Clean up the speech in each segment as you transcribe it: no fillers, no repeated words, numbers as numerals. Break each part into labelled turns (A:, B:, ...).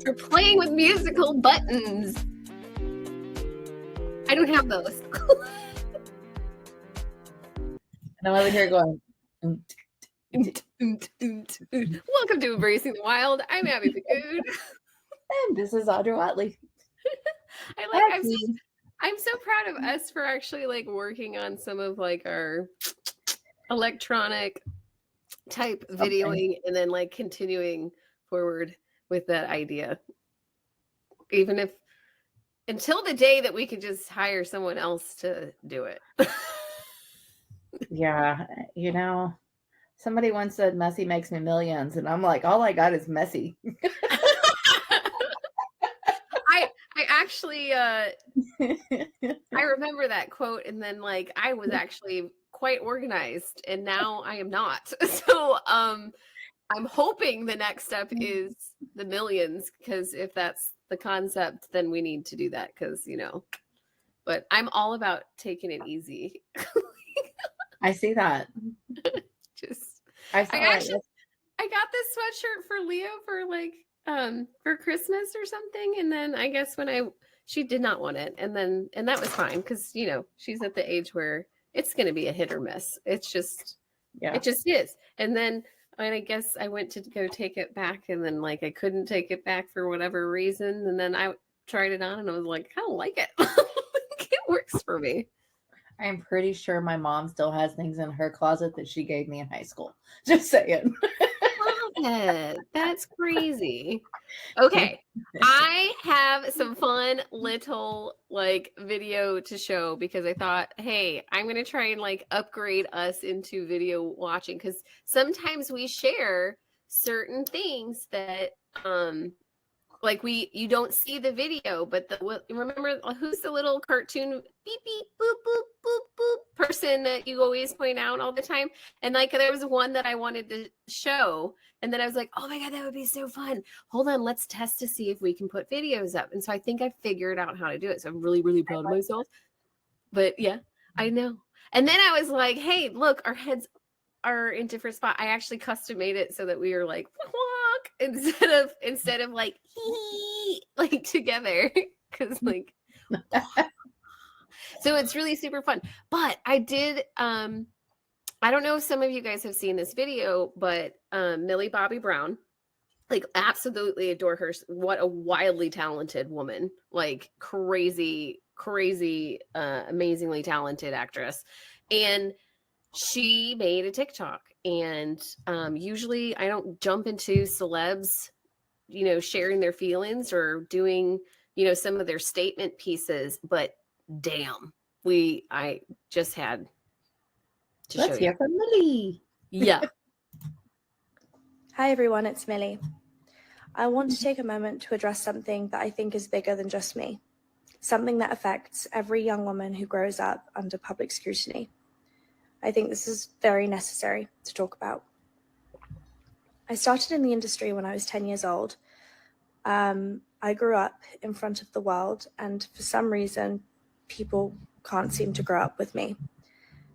A: For playing with musical buttons. I don't have those.
B: And I'm over here going.
A: Welcome to Embracing the Wild. I'm Abby Fagood.
B: And this is Audra Watley.
A: I'm so proud of us for actually like working on some of like our electronic type videoing and then like continuing forward with that idea. Even if until the day that we could just hire someone else to do it.
B: Yeah, you know, somebody once said messy makes me millions, and I'm like, all I got is messy.
A: I actually I remember that quote, and then like I was actually quite organized, and now I am not. So I'm hoping the next step is the millions, because if that's the concept, then we need to do that, because you know. But I'm all about taking it easy.
B: I see that.
A: I got this sweatshirt for Leo for like for Christmas or something, and then I guess when she did not want it, and that was fine, because you know she's at the age where it's going to be a hit or miss. It's just it just is. And then I guess I went to go take it back, and then like I couldn't take it back for whatever reason, and then I tried it on and I was like, I don't like it. It works for me.
B: I'm pretty sure my mom still has things in her closet that she gave me in high school. Just saying.
A: That's crazy. Okay. I have some fun little like video to show, because I thought, hey, I'm going to try and like upgrade us into video watching, because sometimes we share certain things that like you don't see the video, but remember who's the little cartoon beep beep boop boop boop boop person that you always point out all the time? And like there was one that I wanted to show, and then I was like, oh my god, that would be so fun. Hold on, let's test to see if we can put videos up. And so I think I figured out how to do it. So I'm really, really proud of myself. But yeah, I know. And then I was like, hey, look, our heads are in different spots. I actually custom made it so that we were like walk instead of like hee, like together, because like so it's really super fun. But I did I don't know if some of you guys have seen this video, but Millie Bobby Brown, like absolutely adore her. What a wildly talented woman, like crazy amazingly talented actress. And she made a TikTok, and usually I don't jump into celebs, you know, sharing their feelings or doing, you know, some of their statement pieces, but damn, I just had to
B: Let's hear from Millie.
A: Yeah.
C: Hi everyone, it's Millie. I want to take a moment to address something that I think is bigger than just me, something that affects every young woman who grows up under public scrutiny. I think this is very necessary to talk about. I started in the industry when I was 10 years old. I grew up in front of the world, and for some reason, people can't seem to grow up with me.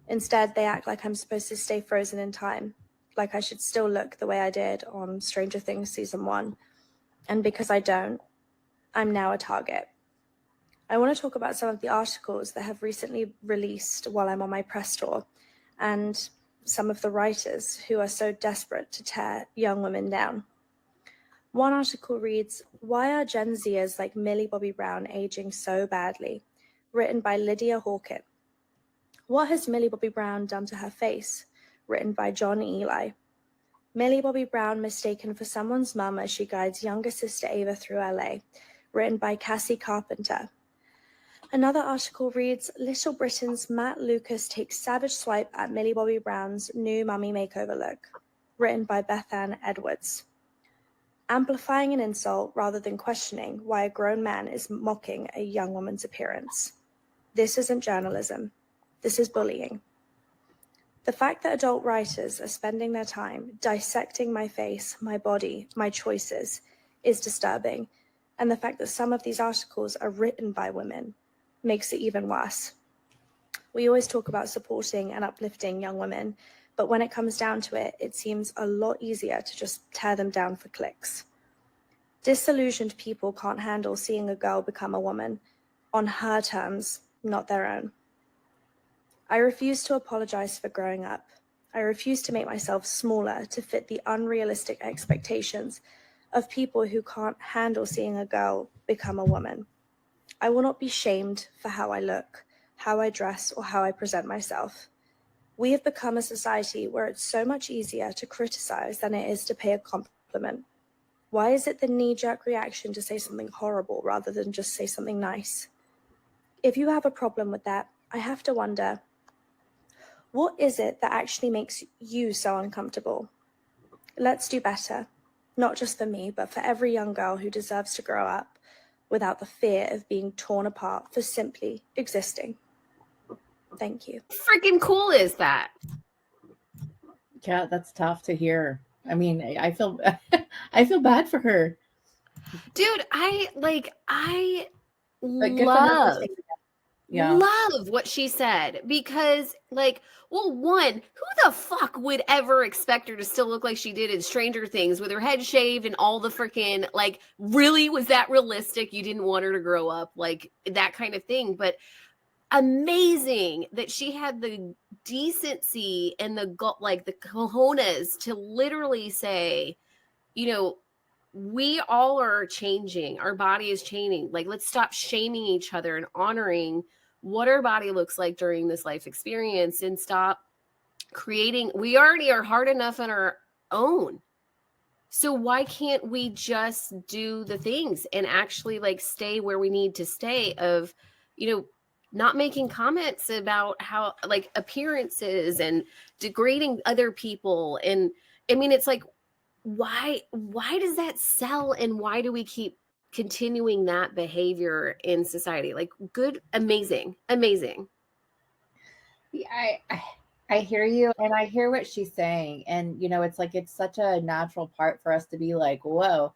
C: Instead, they act like I'm supposed to stay frozen in time, like I should still look the way I did on Stranger Things Season 1. And because I don't, I'm now a target. I want to talk about some of the articles that have recently released while I'm on my press tour, and some of the writers who are so desperate to tear young women down. One article reads, "Why are Gen Zers like Millie Bobby Brown aging so badly?" Written by Lydia Hawken. "What has Millie Bobby Brown done to her face?" Written by John Eli. Millie Bobby Brown mistaken for someone's mum as she guides younger sister Ava through LA. Written by Cassie Carpenter. Another article reads, "Little Britain's Matt Lucas takes savage swipe at Millie Bobby Brown's new mummy makeover look." Written by Bethann Edwards. Amplifying an insult rather than questioning why a grown man is mocking a young woman's appearance. This isn't journalism. This is bullying. The fact that adult writers are spending their time dissecting my face, my body, my choices is disturbing. And the fact that some of these articles are written by women makes it even worse. We always talk about supporting and uplifting young women, But when it comes down to it, it seems a lot easier to just tear them down for clicks. Disillusioned people can't handle seeing a girl become a woman on her terms, not their own. I refuse to apologize for growing up. I refuse to make myself smaller to fit the unrealistic expectations of people who can't handle seeing a girl become a woman. I will not be shamed for how I look, how I dress, or how I present myself. We have become a society where it's so much easier to criticize than it is to pay a compliment. Why is it the knee-jerk reaction to say something horrible rather than just say something nice? If you have a problem with that, I have to wonder, what is it that actually makes you so uncomfortable? Let's do better, not just for me, but for every young girl who deserves to grow up without the fear of being torn apart for simply existing. Thank you.
A: Freaking cool is that?
B: Yeah, that's tough to hear. I mean, I feel I feel bad for her.
A: Dude, I
B: But good for her for
A: love
B: saying that. Yeah.
A: love what she said, because like, well, one, who the fuck would ever expect her to still look like she did in Stranger Things with her head shaved and all the freaking, like, really, was that realistic? You didn't want her to grow up, like that kind of thing. But amazing that she had the decency and the cojones to literally say, you know, we all are changing. Our body is changing. Like, let's stop shaming each other and honoring what our body looks like during this life experience, and stop creating. We already are hard enough on our own. So why can't we just do the things and actually like stay where we need to stay, of, you know, not making comments about how, like, appearances and degrading other people. And I mean, it's like, why does that sell, and why do we keep continuing that behavior in society? Like, good, amazing.
B: Yeah, I hear you, and I hear what she's saying, and you know, it's like it's such a natural part for us to be like, whoa,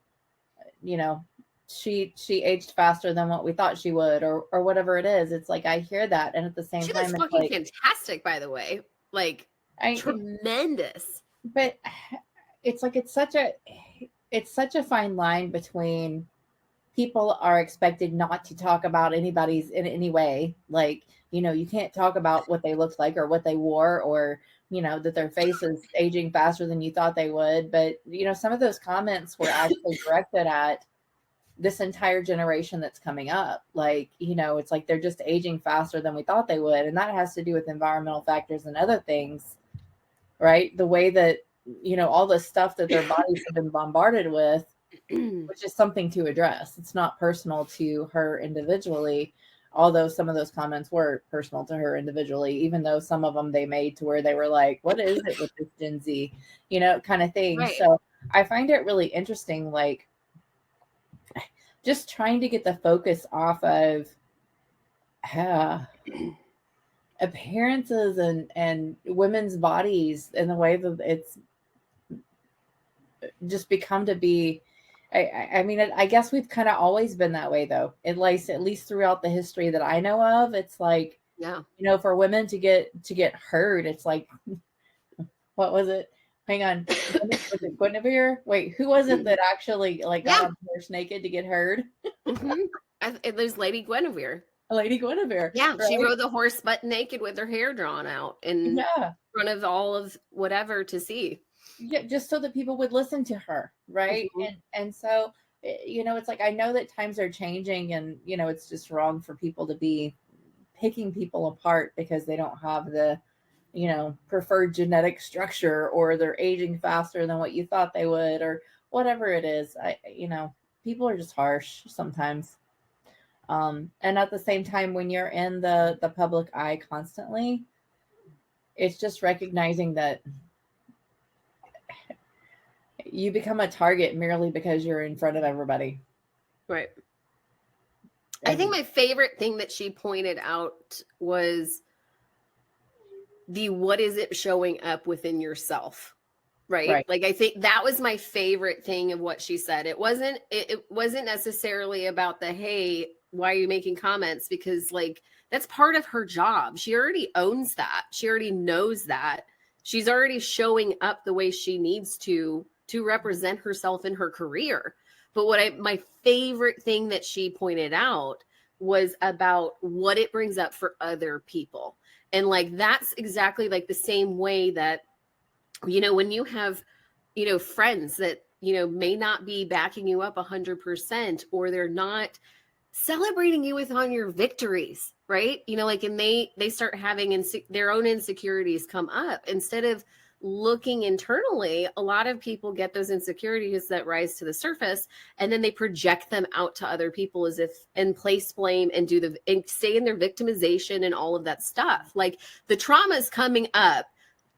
B: you know, she aged faster than what we thought she would, or whatever it is. It's like I hear that, and at the same
A: She
B: time,
A: looks
B: it's
A: fucking
B: like
A: fantastic, by the way. Like, tremendous.
B: But it's like it's such a fine line between people are expected not to talk about anybody's in any way. Like, you know, you can't talk about what they looked like or what they wore, or, you know, that their face is aging faster than you thought they would. But, you know, some of those comments were actually directed at this entire generation that's coming up. Like, you know, it's like they're just aging faster than we thought they would. And that has to do with environmental factors and other things, right? The way that, you know, all the stuff that their bodies have been bombarded with, which is something to address. It's not personal to her individually, although some of those comments were personal to her individually, even though some of them they made to where they were like, what is it with this Gen Z, you know, kind of thing.
A: Right.
B: So I find it really interesting, like just trying to get the focus off of appearances and women's bodies and the way that it's just become to be. I mean, I guess we've kind of always been that way, though. At least throughout the history that I know of, it's like,
A: yeah,
B: you know, for women to get heard, it's like, what was it? Hang on, was it Guinevere? Wait, who was it that actually like got on the horse naked to get heard?
A: It was Lady Guinevere.
B: Lady Guinevere.
A: Yeah,
B: right?
A: she rode the horse butt naked with her hair drawn out in front of all of whatever to see.
B: Yeah, just so that people would listen to her, right? And so, you know, it's like, I know that times are changing, and you know, it's just wrong for people to be picking people apart because they don't have the, you know, preferred genetic structure, or they're aging faster than what you thought they would, or whatever it is. You know, people are just harsh sometimes. And at the same time, when you're in the public eye constantly, it's just recognizing that you become a target merely because you're in front of everybody.
A: Right. I think my favorite thing that she pointed out was what is it showing up within yourself? Right. Like, I think that was my favorite thing of what she said. It wasn't necessarily about the, hey, why are you making comments? Because like, that's part of her job. She already owns that. She already knows that. she's already showing up the way she needs to represent herself in her career. But my favorite thing that she pointed out was about what it brings up for other people. And like, that's exactly like the same way that, you know, when you have, you know, friends that, you know, may not be backing you up 100%, or they're not celebrating you with on your victories, right? You know, like, and they start having their own insecurities come up. Instead of looking internally, a lot of people get those insecurities that rise to the surface, and then they project them out to other people as if, and place blame, and and stay in their victimization and all of that stuff. Like, the trauma is coming up,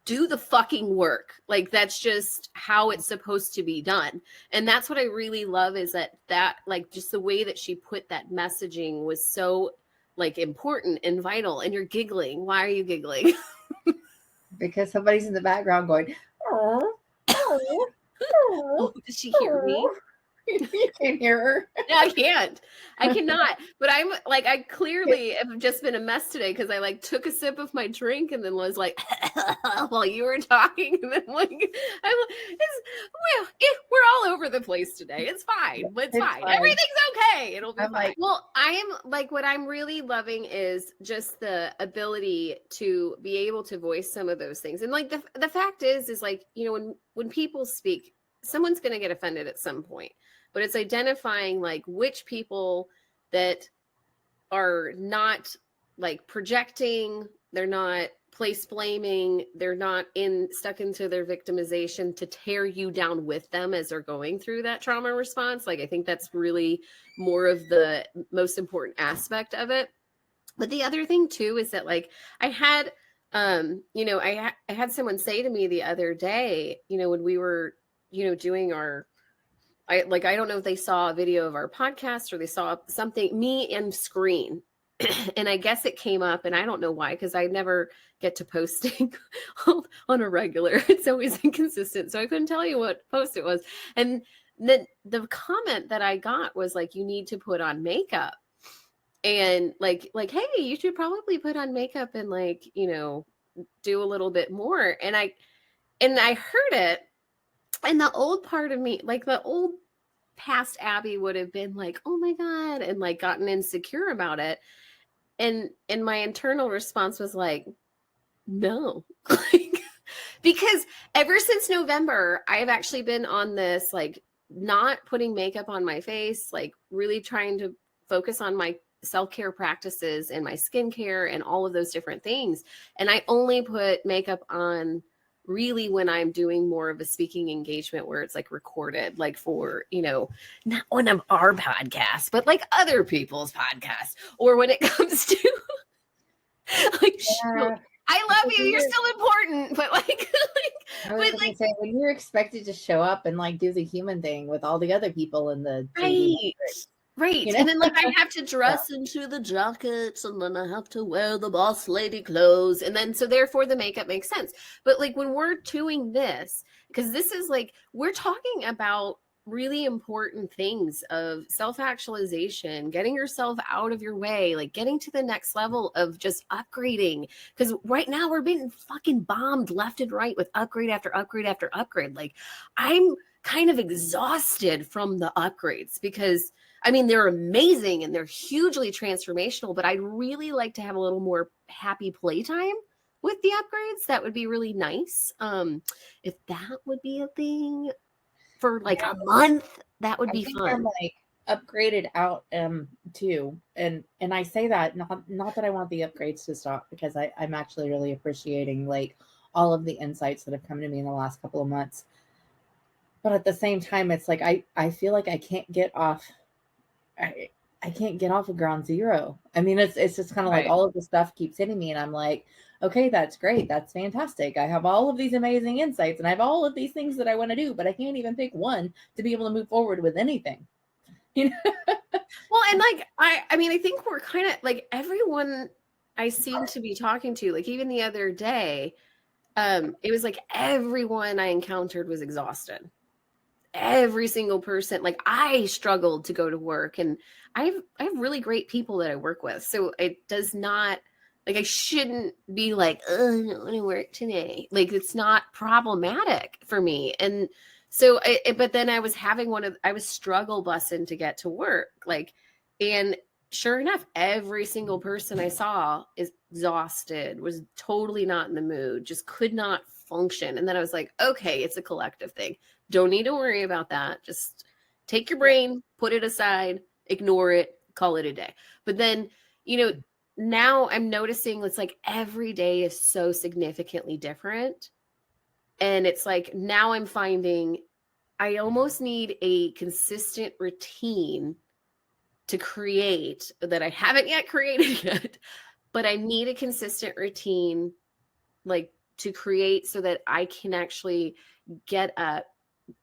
A: do the fucking work. Like, that's just how it's supposed to be done. And that's what I really love, is that like, just the way that she put that messaging was so like important and vital. And you're giggling. Why are you giggling?
B: Because somebody's in the background going, oh, oh,
A: Oh, does she hear me?
B: You can't hear her.
A: No, I can't. I cannot. But I'm like, I clearly have just been a mess today, because I like took a sip of my drink and then was like, while you were talking, and then like, we're all over the place today. It's fine. It's fine. Everything's okay. It'll be fine. Well, I'm like, what I'm really loving is just the ability to be able to voice some of those things. And like, the fact is like, you know, when people speak, someone's going to get offended at some point. But it's identifying like which people that are not like projecting, they're not place blaming, they're not stuck into their victimization to tear you down with them as they're going through that trauma response. Like, I think that's really more of the most important aspect of it. But the other thing too is that like, I had, you know, I had someone say to me the other day, you know, when we were, you know, doing I don't know if they saw a video of our podcast, or they saw something, me and screen. And I guess it came up, and I don't know why, because I never get to posting on a regular. It's always inconsistent. So I couldn't tell you what post it was. And then the comment that I got was like, you need to put on makeup. And like, hey, you should probably put on makeup and like, you know, do a little bit more. And I heard it. And the old part of me, like the old past Abby, would have been like, oh my God, and like gotten insecure about it. And my internal response was like, no. Like, because ever since November, I have actually been on this, like, not putting makeup on my face, like really trying to focus on my self-care practices and my skincare and all of those different things. And I only put makeup on really when I'm doing more of a speaking engagement where it's like recorded, like for, you know, not one of our podcasts, but like other people's podcasts, or when it comes to like,
B: Yeah.
A: I love you, you're still important, but like,
B: I was going to say, when you're expected to show up and like do the human thing with all the other people in the
A: right. You know? And then like I have to dress into the jackets, and then I have to wear the boss lady clothes. And then so therefore the makeup makes sense. But like when we're doing this, because this is like, we're talking about really important things of self-actualization, getting yourself out of your way, like getting to the next level of just upgrading. Because right now we're being fucking bombed left and right with upgrade after upgrade after upgrade. Like, I'm kind of exhausted from the upgrades, because I mean, they're amazing and they're hugely transformational, but I'd really like to have a little more happy playtime with the upgrades. That would be really nice. If that would be a thing for like a month, that would be fun.
B: I'm like upgraded out too. And I say that not that I want the upgrades to stop, because I'm actually really appreciating like all of the insights that have come to me in the last couple of months. But at the same time, it's like I feel like I can't get off. I can't get off of ground zero. I mean, it's just kind of like all of the stuff keeps hitting me, and I'm like, okay, that's great. That's fantastic. I have all of these amazing insights, and I have all of these things that I want to do, but I can't even pick one to be able to move forward with anything. You know?
A: Well, and like, I mean, I think we're kind of like everyone I seem to be talking to, like even the other day, it was like everyone I encountered was exhausted. Every single person, like I struggled to go to work, and I have really great people that I work with. So it does not, Like I shouldn't be like, I don't want to work today. Like it's not problematic for me. And so, but then I was struggle bussing to get to work. Like, and sure enough, every single person I saw is exhausted, was totally not in the mood, just could not function. And then I was like, okay, it's a collective thing. Don't need to worry about that. Just take your brain, put it aside, ignore it, call it a day. But then, now I'm noticing it's like every day is so significantly different. And it's like now I'm finding I almost need a consistent routine to create that I haven't yet created yet, but I need a consistent routine like to create so that I can actually get up,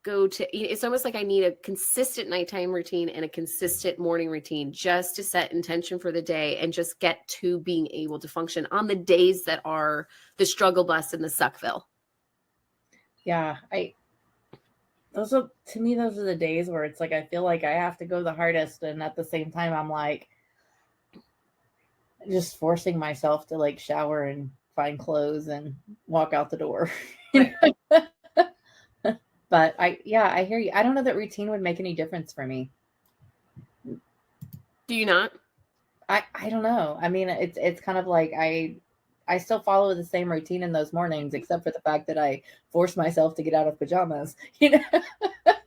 A: it's almost like I need a consistent nighttime routine and a consistent morning routine just to set intention for the day and just get to being able to function on the days that are the struggle bus and the suckville.
B: Yeah. Those are the days where it's like, I feel like I have to go the hardest. And at the same time, I'm like just forcing myself to like shower and find clothes and walk out the door.
A: Right.
B: But I hear you. I don't know that routine would make any difference for me.
A: Do you not?
B: I don't know. I mean, it's kind of like I still follow the same routine in those mornings, except for the fact that I force myself to get out of pajamas,
A: Well,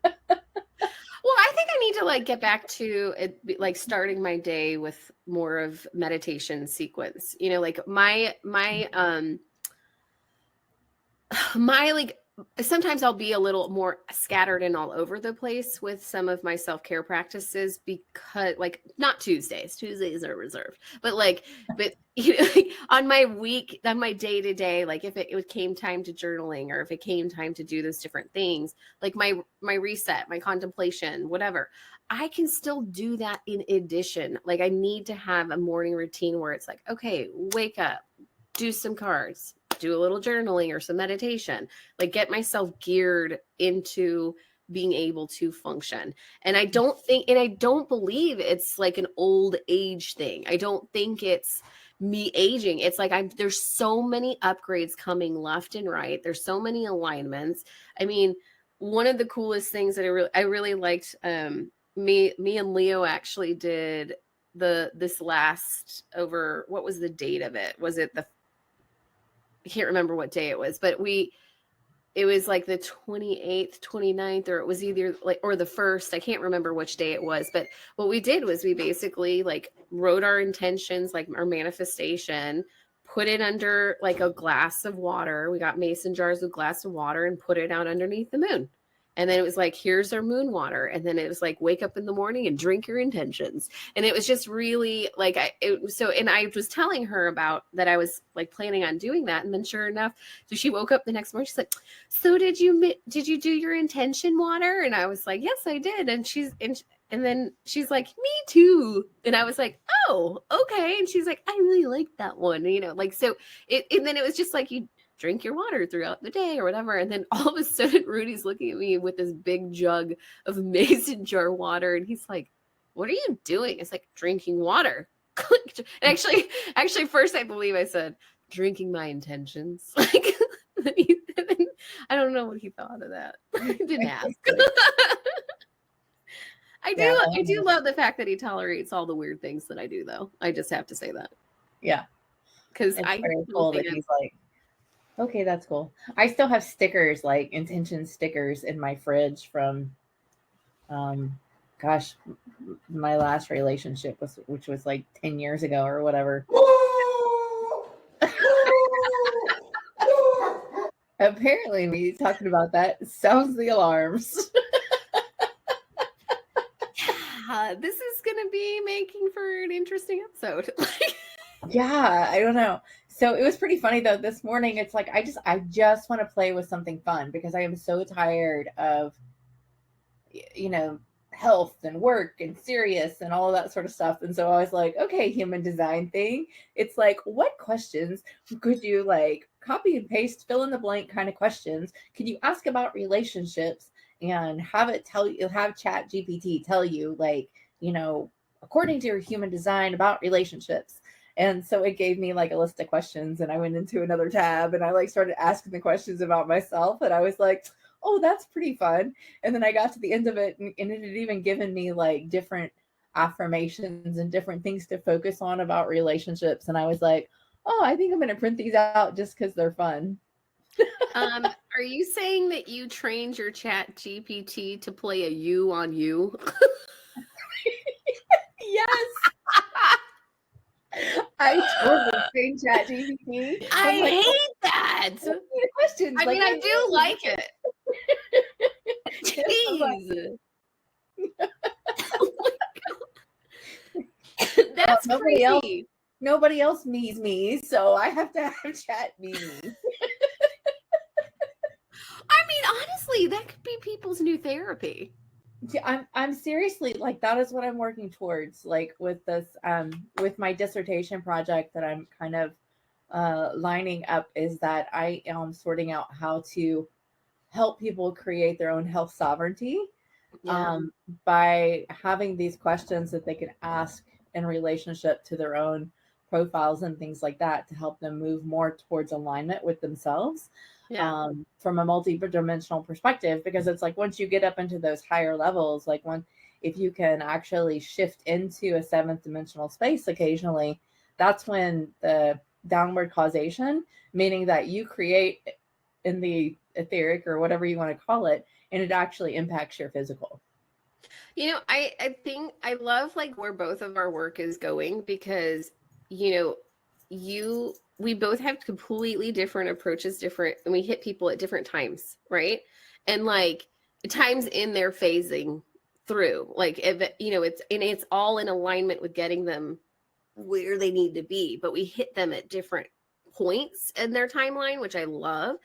A: I think I need to like get back to it, like starting my day with more of meditation sequence, like my like sometimes I'll be a little more scattered and all over the place with some of my self-care practices because like not Tuesdays are reserved, but like on my day to day, like if it came time to journaling or if it came time to do those different things, like my reset, my contemplation, whatever, I can still do that in addition. Like I need to have a morning routine where it's like, okay, wake up, do some cards, do a little journaling or some meditation, like get myself geared into being able to function. And I don't believe it's like an old age thing. I don't think it's me aging. It's like there's so many upgrades coming left and right. There's so many alignments. I mean, one of the coolest things that I really liked, me and Leo actually did this last over, what was the date of it? Was it I can't remember what day it was, but it was like the 28th, 29th, or it was either like, or the 1st, I can't remember which day it was, but what we did was we basically like wrote our intentions, like our manifestation, put it under like a glass of water. We got mason jars with glass of water and put it out underneath the moon. And then it was like, here's our moon water. And then it was like, wake up in the morning and drink your intentions. And it was just really like, and I was telling her about that I was like planning on doing that. And then sure enough, so she woke up the next morning, she's like, so did you do your intention water? And I was like, yes, I did. And then she's like, me too. And I was like, oh, okay. And she's like, I really like that one, like, so and then it was just like, you drink your water throughout the day or whatever. And then all of a sudden Rudy's looking at me with this big jug of mason jar water. And he's like, what are you doing? It's like, drinking water. And actually first I believe I said, drinking my intentions. Like, I don't know what he thought of that. I didn't ask. I do love the fact that he tolerates all the weird things that I do, though. I just have to say that.
B: Yeah.
A: Because
B: it's very cool that he's like, okay, that's cool. I still have stickers, like intention stickers in my fridge from, my last relationship which was like 10 years ago or whatever. Apparently me talking about that sounds the alarms.
A: This is going to be making for an interesting episode.
B: Yeah, I don't know. So it was pretty funny though. This morning, it's like, I just want to play with something fun because I am so tired of, health and work and serious and all of that sort of stuff. And so I was like, okay, human design thing. It's like, what questions could you like copy and paste, fill in the blank kind of questions? Could you ask about relationships and have Chat GPT tell you like, according to your human design about relationships? And so it gave me like a list of questions, and I went into another tab and I like started asking the questions about myself. And I was like, oh, that's pretty fun. And then I got to the end of it, and it had even given me like different affirmations and different things to focus on about relationships. And I was like, oh, I think I'm going to print these out just because they're fun.
A: Are you saying that you trained your Chat GPT to play a you on you?
B: Yes. I totally trained Chat GPT.
A: I hate that.
B: Questions.
A: I mean, I do like it. Jeez. Oh my God. That's crazy.
B: Nobody else me's me, so I have to have Chat me.
A: I mean, honestly, that could be people's new therapy.
B: I'm seriously like, that is what I'm working towards, like with this with my dissertation project that I'm kind of lining up, is that I am sorting out how to help people create their own health sovereignty by having these questions that they can ask in relationship to their own profiles and things like that, to help them move more towards alignment with themselves. From a multi-dimensional perspective, because it's like once you get up into those higher levels, like if you can actually shift into a seventh dimensional space occasionally, that's when the downward causation, meaning that you create in the etheric or whatever you want to call it, and it actually impacts your physical.
A: You know, I think I love like where both of our work is going, because, you know, we both have completely different approaches, and we hit people at different times, right? And like times in their phasing through, like, you know, it's all in alignment with getting them where they need to be, but we hit them at different points in their timeline, which I love.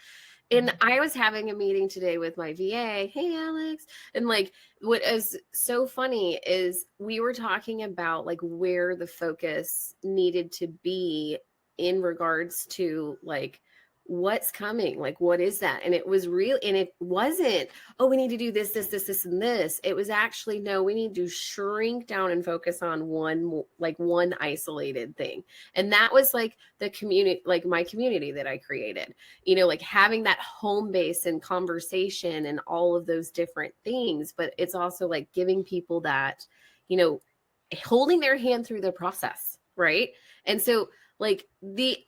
A: And I was having a meeting today with my VA. Hey, Alex. And like, what is so funny is we were talking about like where the focus needed to be in regards to like what's coming, like what is that? And it was real, and it wasn't, oh, we need to do this, and this. It was actually, no, we need to shrink down and focus on one isolated thing. And that was like the community, like my community that I created, you know, like having that home base and conversation and all of those different things. But it's also like giving people that, you know, holding their hand through the process, right? And so like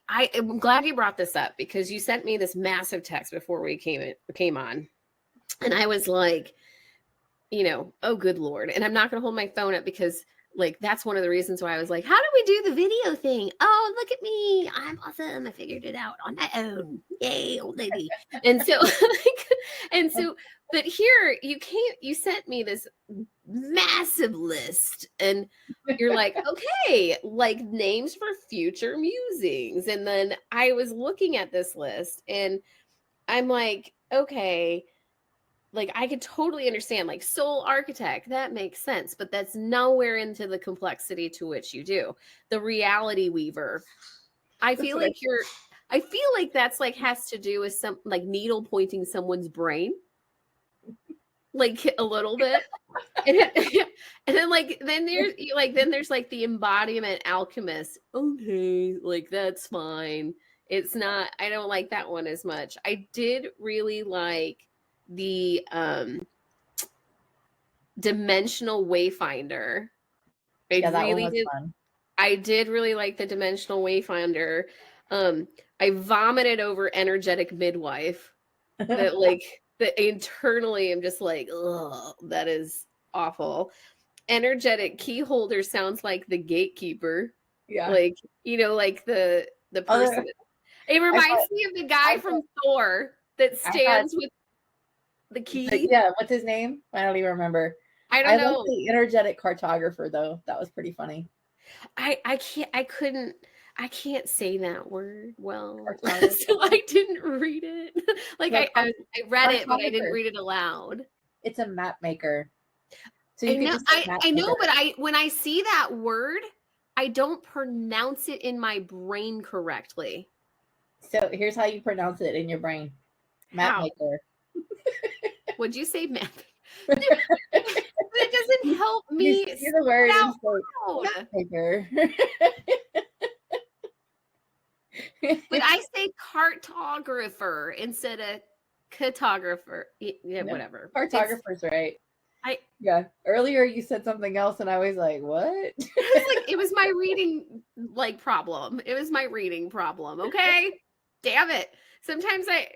A: I'm glad you brought this up, because you sent me this massive text before we came on, and I was like, you know, oh good Lord. And I'm not going to hold my phone up, because like that's one of the reasons why I was like, how do we do the video thing? Oh, look at me, I'm awesome, I figured it out on my own, yay, old lady. And so but here you sent me this massive list, and you're like, okay, like names for future musings. And then I was looking at this list, and I'm like, okay, like I could totally understand like soul architect, that makes sense, but that's nowhere into the complexity to which you do. The reality weaver, I feel like that's like has to do with some like needle pointing someone's brain, like a little bit. And then there's like the embodiment alchemist. Okay, like that's fine. It's not, I don't like that one as much. I did really like the dimensional wayfinder. I did really like the dimensional wayfinder. I vomited over energetic midwife. That internally I'm just like, oh, that is awful. Energetic key holder sounds like the gatekeeper. Yeah. Like, you know, like the person. It reminds me of the guy from Thor that stands with the key.
B: Yeah, what's his name? I don't even remember.
A: I don't know.
B: Like the energetic cartographer though. That was pretty funny.
A: I can't say that word well, so I didn't read it. Like I read it, but I didn't read it aloud.
B: It's a map maker.
A: So I know, but when I see that word, I don't pronounce it in my brain correctly.
B: So here's how you pronounce it in your brain. Map maker.
A: Would you say map? It doesn't help me.
B: You're the word. Map maker.
A: But I say cartographer instead of cartographer. Yeah,
B: No,
A: whatever.
B: cartographer's right.
A: I
B: Yeah. Earlier you said something else and I was like, what?
A: it was my reading like problem. It was my reading problem. Okay. Damn it. Sometimes I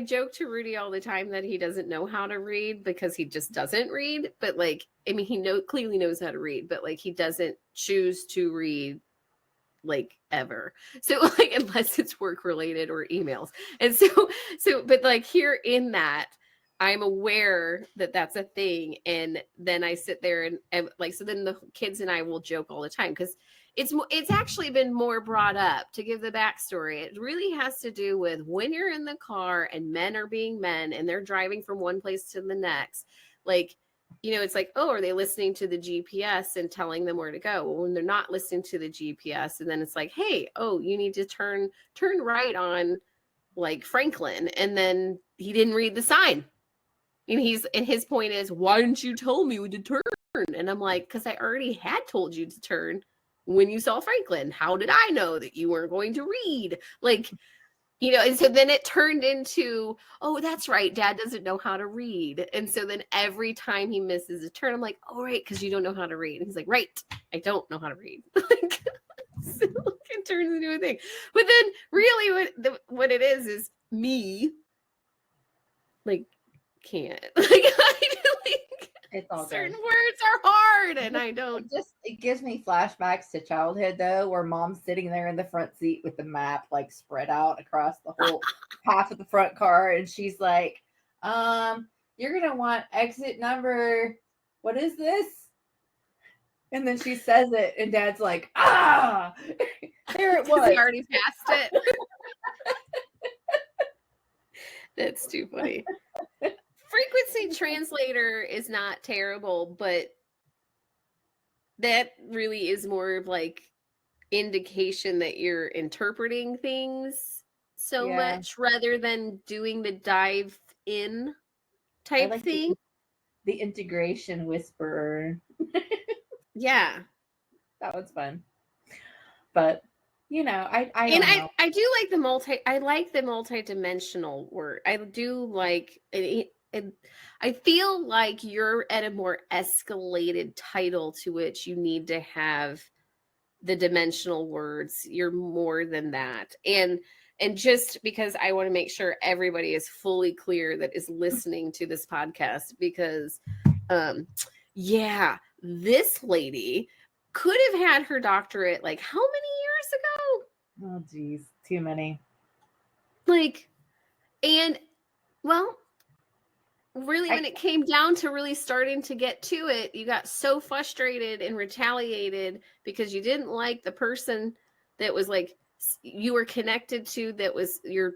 A: joke to Rudy all the time that he doesn't know how to read because he just doesn't read. But like, I mean, clearly knows how to read, but like he doesn't choose to read like ever. So like unless it's work related or emails. And but like here in that I'm aware that that's a thing. And then I sit there and like, so then the kids and I will joke all the time because it's actually been more brought up to give the backstory. It really has to do with when you're in the car and men are being men and they're driving from one place to the next. Like, it's like, oh, are they listening to the GPS and telling them where to go? Well, when they're not listening to the GPS, and then it's like, hey, oh, you need to turn right on like Franklin. And then he didn't read the sign. And his point is, why didn't you tell me to turn? And I'm like, because I already had told you to turn when you saw Franklin. How did I know that you weren't going to read? Like, and so then it turned into, oh, that's right, Dad doesn't know how to read. And so then every time he misses a turn, I'm like, oh, right, because you don't know how to read. And he's like, right, I don't know how to read. Like, so it turns into a thing. But then really what it is me, like, can't.
B: It's all
A: certain
B: good.
A: words are hard and I don't.
B: It gives me flashbacks to childhood though, where mom's sitting there in the front seat with the map like spread out across the whole half of the front car, and she's like, you're gonna want exit number, what is this? And then she says it, and Dad's like, there it was.
A: He already passed it. That's too funny. Frequency translator is not terrible, but that really is more of like indication that you're interpreting things so much rather than doing the dive in type
B: like
A: thing.
B: The integration whisperer.
A: Yeah.
B: That was fun. But I
A: do like the multi-dimensional word. I do like it. I feel like you're at a more escalated title to which you need to have the dimensional words. You're more than that. And just because I want to make sure everybody is fully clear that is listening to this podcast, because this lady could have had her doctorate like how many years ago?
B: Oh geez, too many.
A: Like, and well, really when it came down to really starting to get to it, you got so frustrated and retaliated because you didn't like the person that was like you were connected to, that was your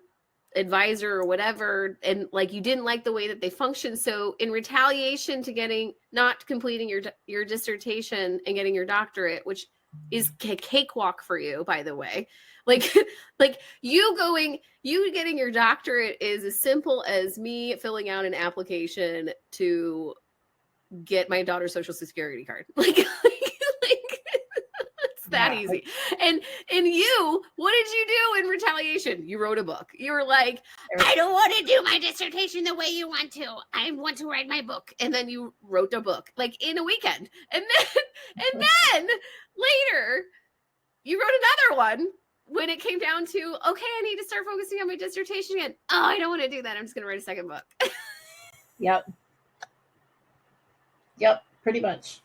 A: advisor or whatever, and like you didn't like the way that they functioned. So in retaliation to not completing your dissertation and getting your doctorate, which is a cakewalk for you, by the way, like you getting your doctorate is as simple as me filling out an application to get my daughter's social security card. Like it's that easy. And you, what did you do in retaliation? You wrote a book. You were like, I don't want to do my dissertation the way you want to. I want to write my book. And then you wrote a book like in a weekend. And then later you wrote another one when it came down to, okay, I need to start focusing on my dissertation again. Oh, I don't want to do that. I'm just going to write a second book.
B: Yep, pretty much.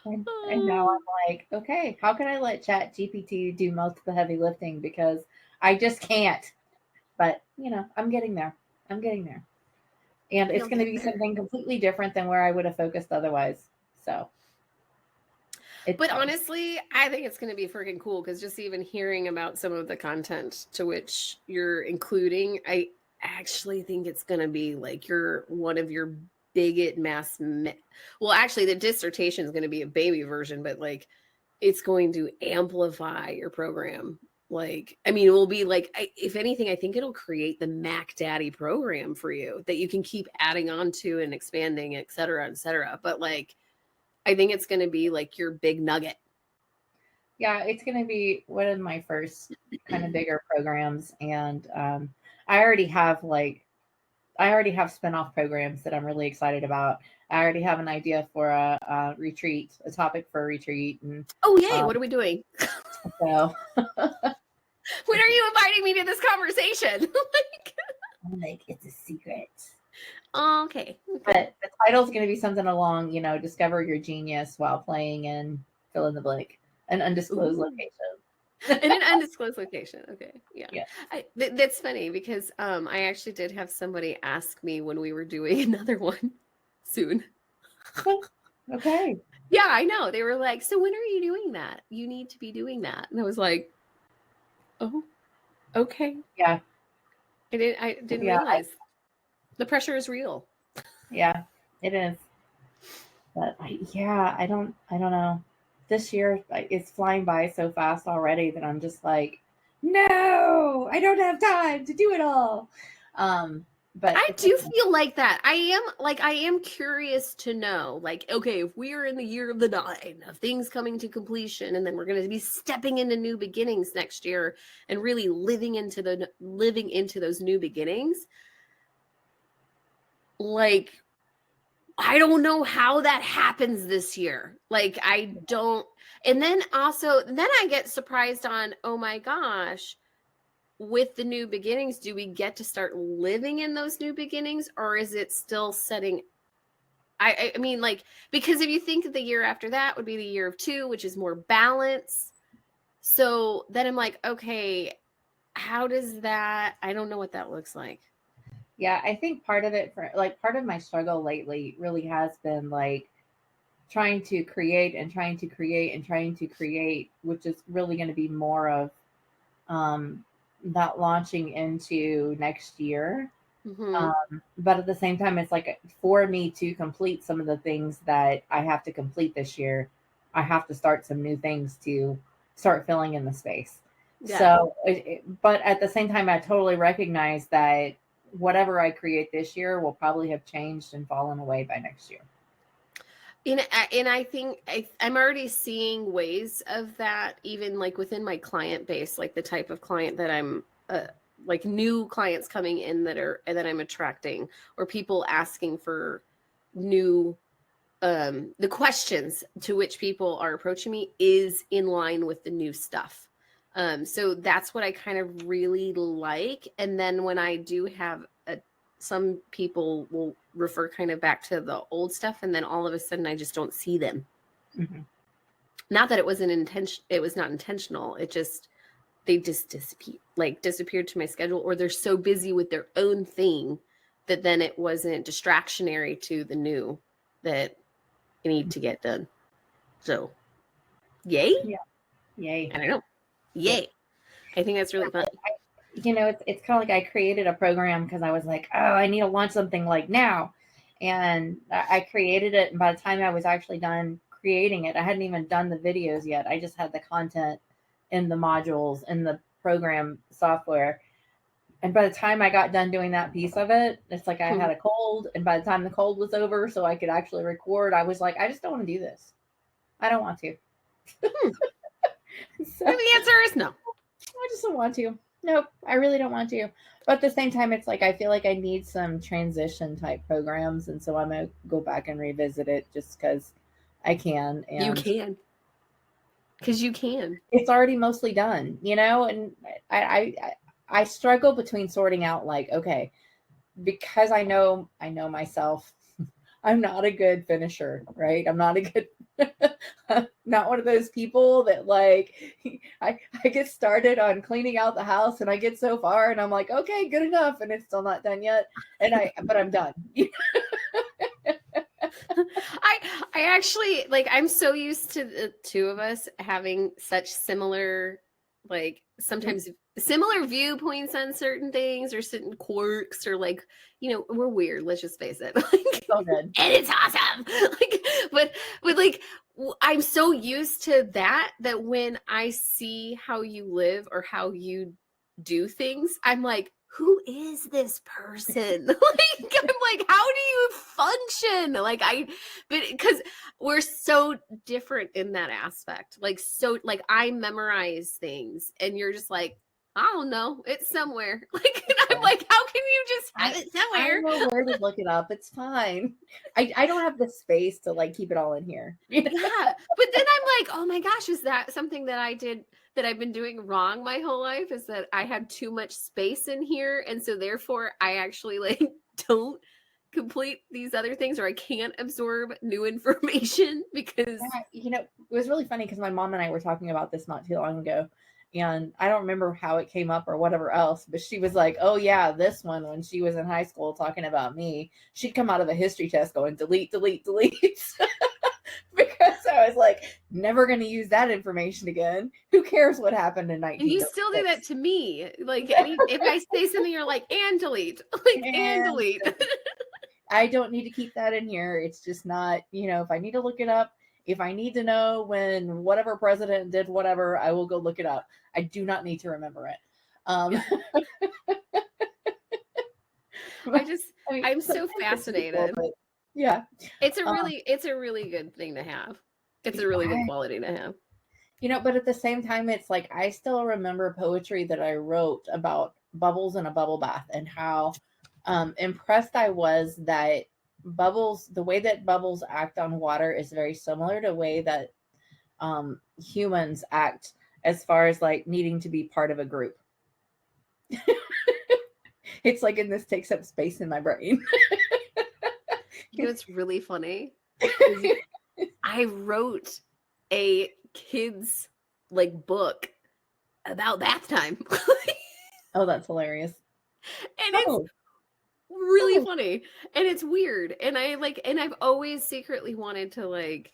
B: And now I'm like, okay, how can I let Chat GPT do most of the heavy lifting? Because I just can't. But, I'm getting there. And it's going to be something completely different than where I would have focused otherwise. So.
A: But honestly, I think it's going to be freaking cool because just even hearing about some of the content to which you're including, I actually think it's going to be like one of your biggest well, actually the dissertation is going to be a baby version, but like it's going to amplify your program. Like, I mean, it will be like, if anything, I think it'll create the Mac Daddy program for you that you can keep adding on to and expanding, et cetera, et cetera. But like, I think it's going to be like your big nugget.
B: Yeah, it's going to be one of my first kind of bigger programs, and I already have spin-off programs that I'm really excited about. I already have an idea for a retreat, a topic for a retreat, and
A: Oh, yay! What are we doing?
B: so
A: When are you inviting me to this conversation?
B: I'm like, it's a secret.
A: Oh, okay.
B: But the title's going to be something along, discover your genius while playing in fill in the blank, an undisclosed
A: Ooh.
B: location.
A: In an undisclosed location. Okay. Yeah.
B: Yeah.
A: That's funny because I actually did have somebody ask me when we were doing another one soon.
B: Okay.
A: Yeah, I know. They were like, so when are you doing that? You need to be doing that. And I was like, oh, okay.
B: Yeah.
A: I didn't realize. The pressure is real.
B: Yeah, it is. But I don't know. This year it's flying by so fast already that I'm just like, no, I don't have time to do it all. But
A: I do feel like that. I am curious to know, like, okay, if we are in the year of the 9 of things coming to completion, and then we're going to be stepping into new beginnings next year and really living into those new beginnings. Like, I don't know how that happens this year. Like, I don't. And then I get surprised on, oh my gosh, with the new beginnings, do we get to start living in those new beginnings, or is it still setting? I mean, like, because if you think of the year after that would be the year of 2, which is more balance. So then I'm like, okay, how does that? I don't know what that looks like.
B: Yeah, I think part of it part of my struggle lately really has been like trying to create and trying to create and trying to create, which is really going to be more of that launching into next year.
A: Mm-hmm.
B: But at the same time, it's like for me to complete some of the things that I have to complete this year, I have to start some new things to start filling in the space.
A: Yeah.
B: So, but at the same time, I totally recognize that whatever I create this year will probably have changed and fallen away by next year.
A: And I think I'm already seeing ways of that, even like within my client base, like the type of client that I'm like new clients coming in that I'm attracting, or people asking for new the questions to which people are approaching me is in line with the new stuff. So that's what I kind of really like. And then when I do have some people will refer kind of back to the old stuff, and then all of a sudden I just don't see them.
B: Mm-hmm.
A: Not that it wasn't it was not intentional. They just disappeared to my schedule, or they're so busy with their own thing that then it wasn't distractionary to the new that I need to get done. So, yay.
B: Yeah. Yay.
A: I don't know. Yay. I think that's really fun.
B: It's kind of like I created a program because I was like, oh, I need to launch something like now. And I created it. And by the time I was actually done creating it, I hadn't even done the videos yet. I just had the content in the modules in the program software. And by the time I got done doing that piece of it, it's like I had a cold. And by the time the cold was over, so I could actually record, I was like, I just don't want to do this. I don't want to.
A: So the answer is no.
B: I just don't want to. Nope, I really don't want to. But at the same time, it's like I feel like I need some transition type programs, and so I'm gonna go back and revisit it just because I can. And
A: you can, because you can.
B: It's already mostly done, and I struggle between sorting out like, okay, because I know myself. I'm not a good finisher, right? I'm not a good, not one of those people that like, I get started on cleaning out the house and I get so far and I'm like, okay, good enough. And it's still not done yet. But I'm done.
A: I actually, like, I'm so used to the two of us having such similar, like, sometimes similar viewpoints on certain things or certain quirks, or like, we're weird. Let's just face it. Like,
B: so good.
A: And it's awesome. Like, but like, I'm so used to that when I see how you live or how you do things, I'm like, who is this person? Like, I'm like, how do you function. Like but because we're so different in that aspect. Like, so like I memorize things and you're just like, I don't know, it's somewhere. Like, and I'm like, how can you just have it
B: I
A: somewhere?
B: know where to look it up. It's fine. I don't have the space to like keep it all in here.
A: Yeah. But then I'm like, oh my gosh, is that something that I did that I've been doing wrong my whole life? Is that I had too much space in here. And so therefore I actually like don't complete these other things, or I can't absorb new information because
B: Yeah, it was really funny because my mom and I were talking about this not too long ago. And I don't remember how it came up or whatever else, but she was like, oh, yeah, this one, when she was in high school talking about me, she'd come out of a history test going, delete, delete, delete. Because I was like, never going to use that information again. Who cares what happened in
A: and you still do that
B: 1936?
A: to me. Like, if I say something, you're like, and delete, like, and delete.
B: I don't need to keep that in here. It's just not, if I need to look it up, if I need to know when whatever president did whatever, I will go look it up. I do not need to remember it.
A: I'm so fascinated.
B: But yeah.
A: It's a really good thing to have. It's a really good quality to have.
B: But at the same time, it's like, I still remember poetry that I wrote about bubbles in a bubble bath and how impressed I was that the way that bubbles act on water is very similar to the way that humans act as far as like needing to be part of a group. It's like, and this takes up space in my brain.
A: It's really funny. I wrote a kid's like book about bath time.
B: Oh, that's hilarious.
A: And it's really funny, and it's weird, and I've always secretly wanted to like,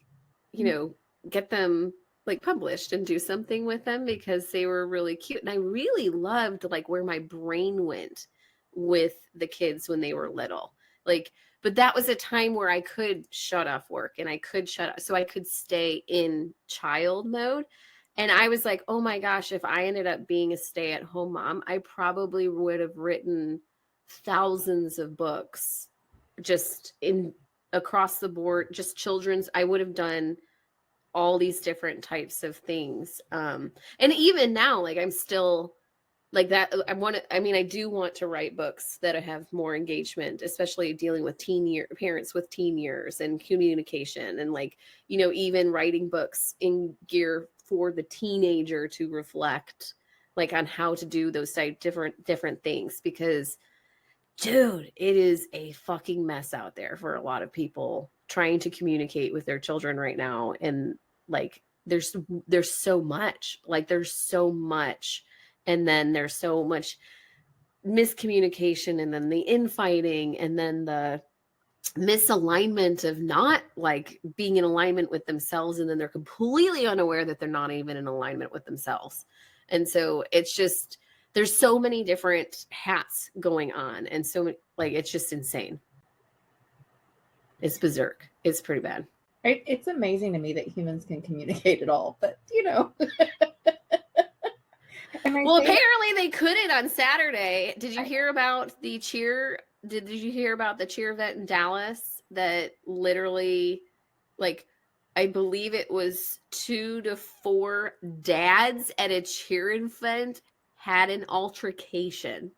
A: get them like published and do something with them because they were really cute, and I really loved like where my brain went with the kids when they were little. Like, but that was a time where I could shut off work and I could so I could stay in child mode. And I was like, oh my gosh, if I ended up being a stay-at-home mom, I probably would have written thousands of books just across the board, just children's. I would have done all these different types of things. And even now, like, I'm still like that. I do want to write books that have more engagement, especially dealing with parents with teen years and communication, and like, even writing books in gear for the teenager to reflect like on how to do those different things, because dude, it is a fucking mess out there for a lot of people trying to communicate with their children right now. And like, there's so much, and then there's so much miscommunication, and then the infighting, and then the misalignment of not like being in alignment with themselves, and then they're completely unaware that they're not even in alignment with themselves. And so it's just, there's so many different hats going on, and so like, it's just insane. It's berserk. It's pretty bad.
B: It's amazing to me that humans can communicate at all, but
A: well, apparently they couldn't on Saturday. Did you hear about the cheer? Did you hear about the cheer event in Dallas that literally, like, I believe it was 2 to 4 dads at a cheer event had an altercation?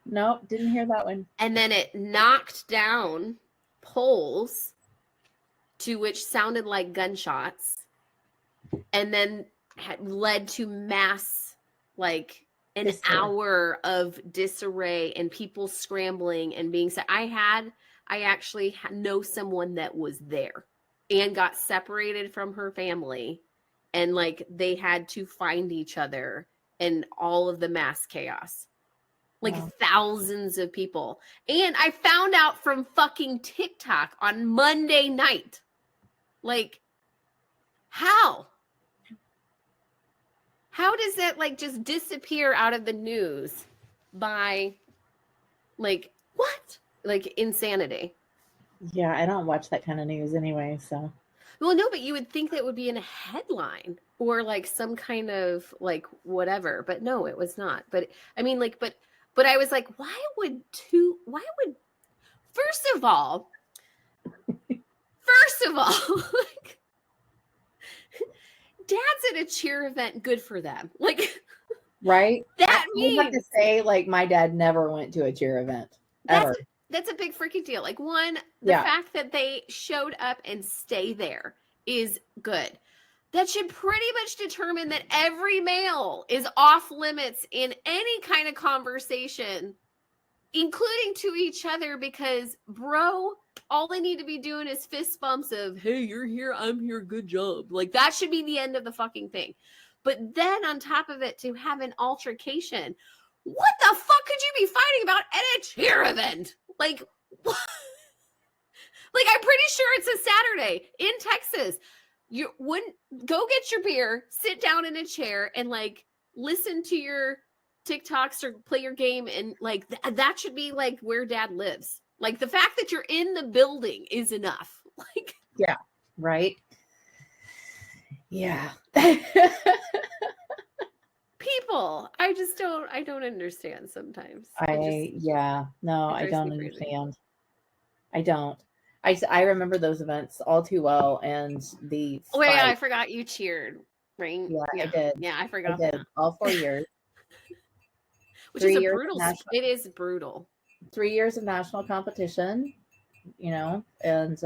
B: Nope, didn't hear that one.
A: And then it knocked down poles, to which sounded like gunshots, and then had led to mass, like, an hour of disarray and people scrambling and being set. I actually know someone that was there and got separated from her family, and like, they had to find each other and all of the mass chaos. Like, wow. Thousands of people. And I found out from fucking TikTok on Monday night. Like, how? How does that like just disappear out of the news by like, what? Like, insanity.
B: Yeah, I don't watch that kind of news anyway, so.
A: Well, no, but you would think that would be in a headline or like some kind of like whatever, but no, it was not. But I mean, like, but I was like, why would First of all, like, dad's at a cheer event, good for them. Like,
B: right?
A: That
B: I have to
A: means
B: say, like, my dad never went to a cheer event ever.
A: that's a big freaking deal. Like, one, the fact that they showed up and stay there is good. That should pretty much determine that every male is off limits in any kind of conversation, including to each other, because, bro, all they need to be doing is fist bumps of, hey, you're here, I'm here, good job. Like, that should be the end of the fucking thing. But then on top of it, to have an altercation, what the fuck could you be fighting about at a cheer event? Like, what? Like, I'm pretty sure it's a Saturday in Texas. You wouldn't go get your beer, sit down in a chair, and like listen to your TikToks or play your game, and like that should be like where dad lives. Like, the fact that you're in the building is enough. Like,
B: yeah, right. Yeah.
A: People, I don't understand sometimes.
B: I don't understand. I don't. I remember those events all too well, and the
A: oh yeah, I forgot you cheered, right?
B: Yeah, I did.
A: Yeah, I forgot
B: I did
A: that.
B: all 4 years.
A: Which is a brutal. It is brutal.
B: 3 years of national competition, you know, and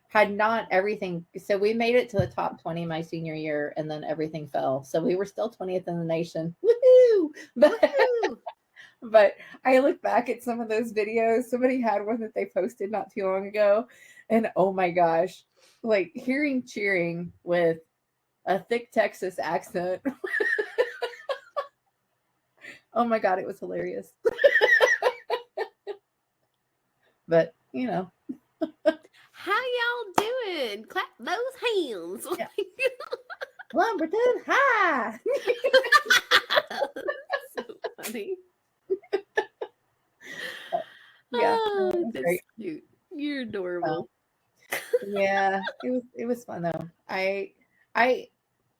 B: had not everything. So we made it to the top 20 my senior year, and then everything fell. So we were still 20th in the nation. Woohoo! But I look back at some of those videos. Somebody had one that they posted not too long ago, and oh my gosh, like hearing cheering with a thick Texas accent. Oh my God, it was hilarious. But, you know.
A: How y'all doing? Clap those hands.
B: Yeah. Lumberton high.
A: So funny.
B: Yeah.
A: Oh, that's cute. You're adorable.
B: Yeah, it was fun though. I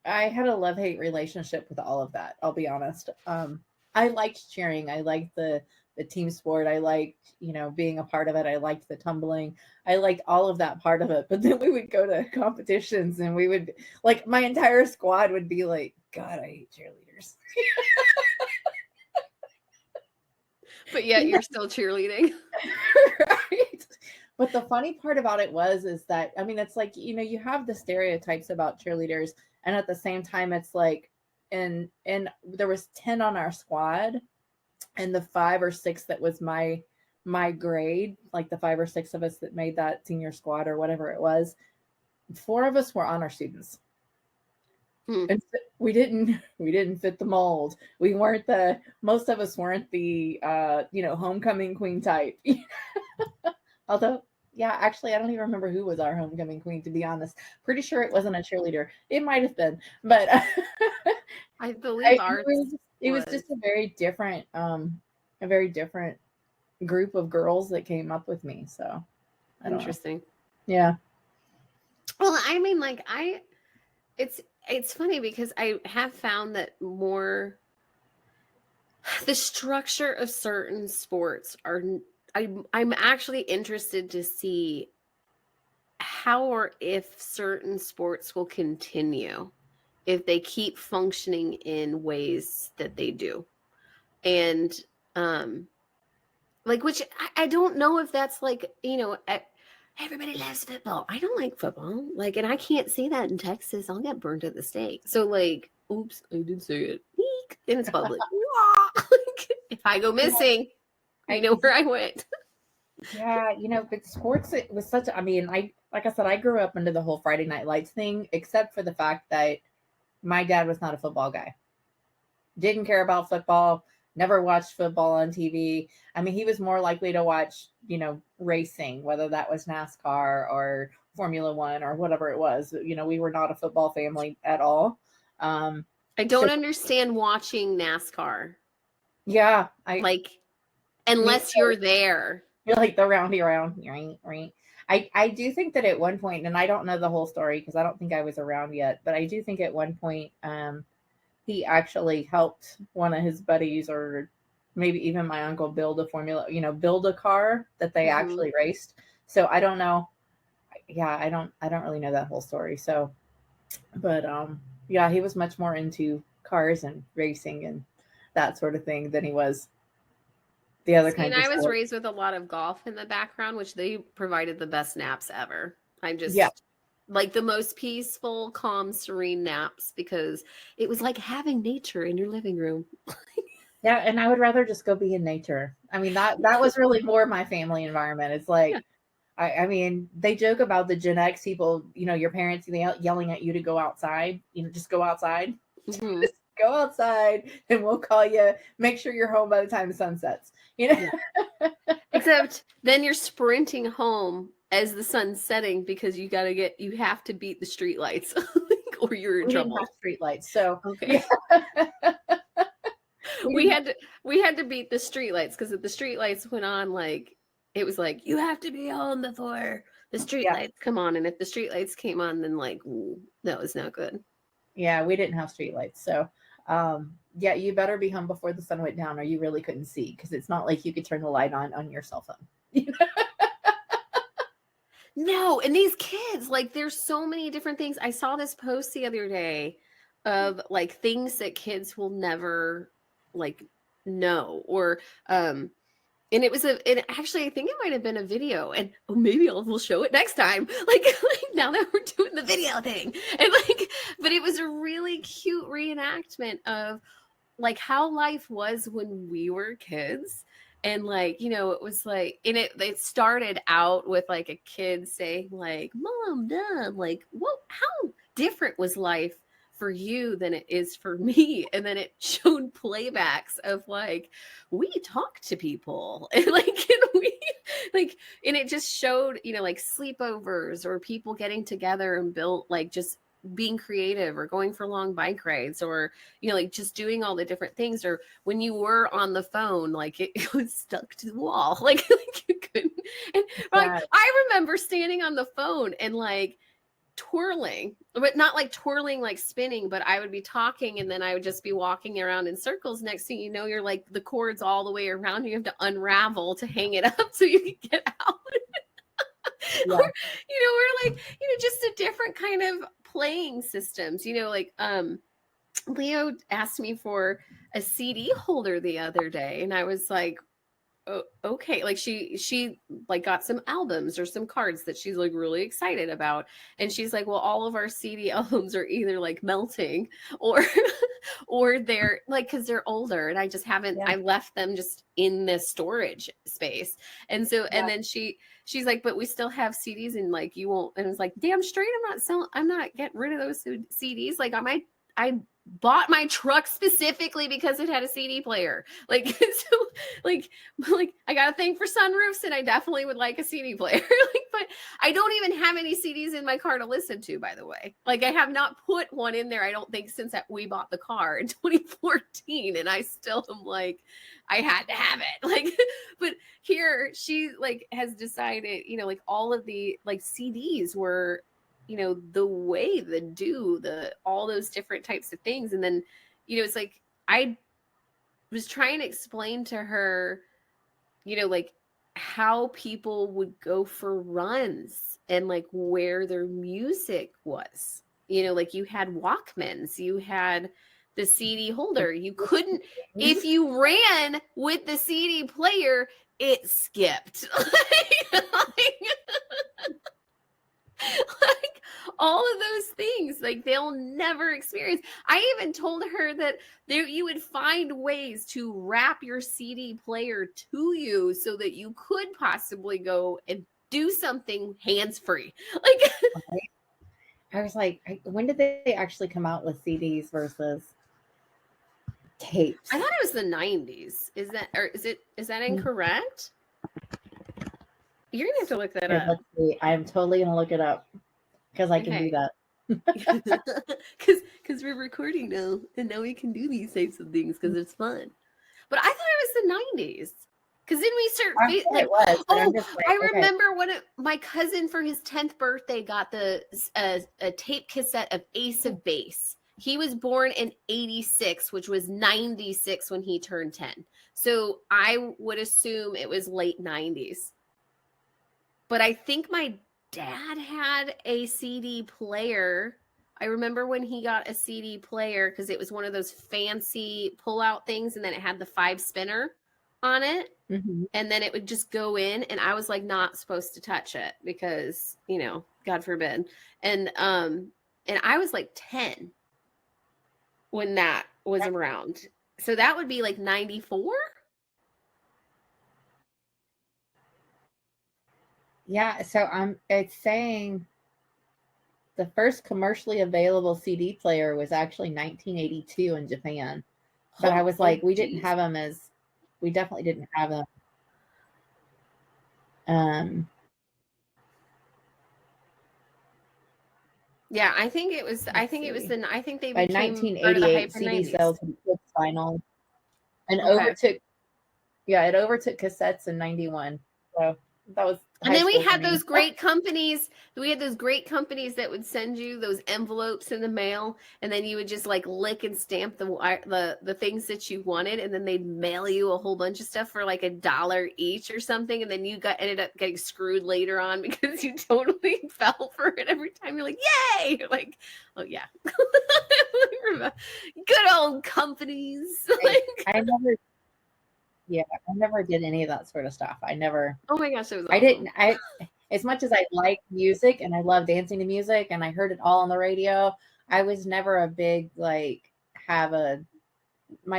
B: had a love-hate relationship with all of that, I'll be honest. I liked cheering. I liked the team sport. I liked, you know, being a part of it. I liked the tumbling. I liked all of that part of it. But then we would go to competitions and we would, like, my entire squad would be like, God, I hate cheerleaders.
A: But yet you're still cheerleading.
B: Right. But the funny part about it is that, I mean, it's like, you know, you have the stereotypes about cheerleaders, and at the same time, it's like, and there was 10 on our squad, and the 5 or 6 that was my grade, like the 5 or 6 of us that made that senior squad or whatever it was, 4 of us were honor students. And so we didn't fit the mold. We weren't most of us weren't the you know, homecoming queen type. Although, yeah, actually, I don't even remember who was our homecoming queen, to be honest. Pretty sure it wasn't a cheerleader. It might have been, but
A: I believe
B: it was just a very different group of girls that came up with me. So
A: interesting.
B: Yeah.
A: Well, I mean, like, it's funny because I have found that the structure of certain sports are. I'm actually interested to see how or if certain sports will continue if they keep functioning in ways that they do. And like, which I don't know if that's like, you know, everybody loves football. I don't like football. Like, and I can't say that in Texas. I'll get burned at the stake. So like, oops, I did say it. And it's public. Like, if I go missing, I know where I went.
B: Yeah, you know, but sports, it was such, I mean, like I said, I grew up into the whole Friday Night Lights thing, except for the fact that my dad was not a football guy. Didn't care about football, never watched football on TV. I mean, he was more likely to watch, you know, racing, whether that was NASCAR or Formula One or whatever it was. You know, we were not a football family at all.
A: I don't understand watching NASCAR.
B: Yeah.
A: Unless you're there.
B: You're like the roundy round, right? I do think that at one point, and I don't know the whole story because I don't think I was around yet, but I do think at one point he actually helped one of his buddies or maybe even my uncle build a car that they
A: Mm-hmm.
B: actually raced. So I don't know. Yeah, I don't really know that whole story. So, but yeah, he was much more into cars and racing and that sort of thing than he was the other
A: See, and
B: kinds of
A: I was
B: stuff.
A: raised with a lot of golf in the background, which they provided the best naps ever. I'm
B: Yeah.
A: just like the most peaceful, calm, serene naps because it was like having nature in your living room.
B: Yeah, and I would rather just go be in nature. I mean, that was really more my family environment. It's like,
A: Yeah.
B: I mean, they joke about the Gen X people, your parents yelling at you to go outside, just go outside.
A: Mhm.
B: Go outside and we'll call you. Make sure you're home by the time the sun sets.
A: Yeah. Except then you're sprinting home as the sun's setting because you have to beat the street lights or you're in
B: We didn't
A: trouble.
B: have street lights, so
A: Okay.
B: yeah.
A: we had to beat the street lights because if the street lights went on, like it was like you have to be home before the street
B: Yeah.
A: lights come on, and if the street lights came on, then like ooh, that was not good.
B: Yeah, we didn't have street lights, so yeah, you better be home before the sun went down, or you really couldn't see because it's not like you could turn the light on your cell phone.
A: No, and these kids, like there's so many different things. I saw this post the other day of like things that kids will never like know or and it was and actually I think it might have been a video and maybe we'll show it next time. Like now that we're doing the video thing. And like but it was a really cute reenactment of like how life was when we were kids. And like, it was like, and it started out with like a kid saying like, Mom, Dad, like, what, how different was life for you than it is for me? And then it showed playbacks of like, we talk to people and like, and we like, and it just showed, like sleepovers or people getting together and built like just being creative or going for long bike rides or like just doing all the different things or when you were on the phone like it was stuck to the wall like you couldn't and like I remember standing on the phone and like twirling, but not like twirling like spinning, but I would be talking and then I would just be walking around in circles. Next thing you know, you're like the cord's all the way around, you have to unravel to hang it up so you can get out.
B: Yeah.
A: Or, we're like, just a different kind of playing systems, like Leo asked me for a CD holder the other day and I was like, oh, okay. Like she like got some albums or some cards that she's like really excited about. And she's like, well, all of our CD albums are either like melting or or they're like, cause they're older and I just haven't, I left them just in this storage space. And so, and then she's like, but we still have CDs and like, you won't, and it's like, damn straight. I'm not getting rid of those CDs. Like I bought my truck specifically because it had a CD player. Like, so like I got a thing for sunroofs and I definitely would like a CD player. Like, but I don't even have any CDs in my car to listen to, by the way. Like I have not put one in there, I don't think, since we bought the car in 2014. And I still am like, I had to have it. Like, but here she like has decided, like all of the like CDs were, the way all those different types of things. And then, it's like, I was trying to explain to her, like how people would go for runs and like where their music was, like you had Walkmans, you had the CD holder, you couldn't, if you ran with the CD player, it skipped. Like all of those things, like they'll never experience. I even told her that you would find ways to wrap your CD player to you so that you could possibly go and do something hands-free. Like
B: I was like, when did they actually come out with CDs versus tapes?
A: I thought it was the 90s. Is that incorrect? You're gonna have to look that up.
B: Let's see. I'm totally gonna look it up because I can do that.
A: Because we're recording now, and now we can do these types of things because it's fun. But I thought it was the 90s. Because then we start
B: like, it was.
A: I remember when my cousin for his 10th birthday got a tape cassette of Ace of Base. He was born in 86, which was 96 when he turned 10. So I would assume it was late 90s. But I think my dad had a CD player. I remember when he got a CD player because it was one of those fancy pull-out things, and then it had the 5-spinner on it.
B: Mm-hmm.
A: And then it would just go in, and I was like not supposed to touch it because, you know, God forbid. And I was like 10 when that was around. So that would be like 94.
B: Yeah, so it's saying the first commercially available CD player was actually 1982 in Japan. But I was like, we didn't have them we definitely didn't have them.
A: Yeah, I think it was they
B: by
A: became
B: 1988
A: part of the hype
B: CD
A: 90s.
B: sales had eclipsed vinyl and overtook cassettes in 91. So that was
A: And then we had those great companies. We had those great companies that would send you those envelopes in the mail, and then you would just like lick and stamp the things that you wanted, and then they'd mail you a whole bunch of stuff for like $1 each or something, and then you ended up getting screwed later on because you totally fell for it every time. You're like, yay! You're like, oh yeah, good old companies.
B: I never did any of that sort of stuff. I never.
A: Oh my gosh, it was awesome.
B: I didn't. As much as I like music and I love dancing to music and I heard it all on the radio, I was never a big my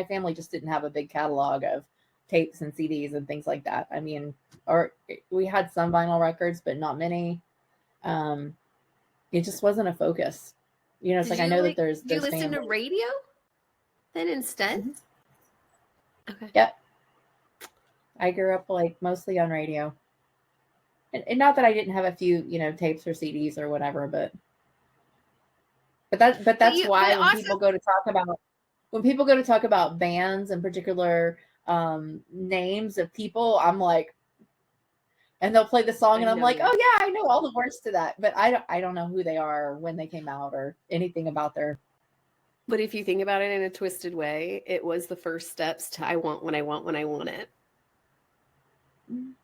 B: family just didn't have a big catalog of tapes and CDs and things like that. I mean, or we had some vinyl records, but not many. It just wasn't a focus. You know, it's I know that there's.
A: Did you listen to radio then instead?
B: Mm-hmm.
A: Okay.
B: Yep. I grew up mostly on radio. And not that I didn't have a few, tapes or CDs or whatever, but that's why when people go to talk about bands and particular names of people, I'm like, and they'll play the song and I'm like, oh yeah, I know all the words to that, but I don't know who they are or when they came out or anything about their.
A: But if you think about it in a twisted way, it was the first steps to I want when I want it.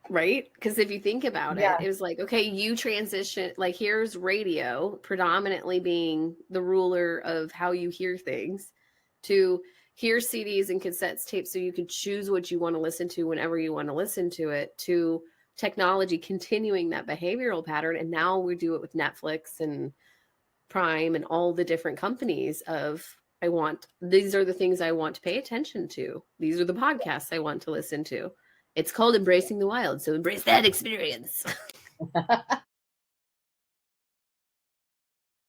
A: Right? Because if you think about it, it was like, okay, you transition, like here's radio predominantly being the ruler of how you hear things, to here's CDs and cassettes, tapes, so you can choose what you want to listen to whenever you want to listen to it, to technology continuing that behavioral pattern. And now we do it with Netflix and Prime and all the different companies of these are the things I want to pay attention to. These are the podcasts I want to listen to. It's called embracing the wild. So embrace that experience.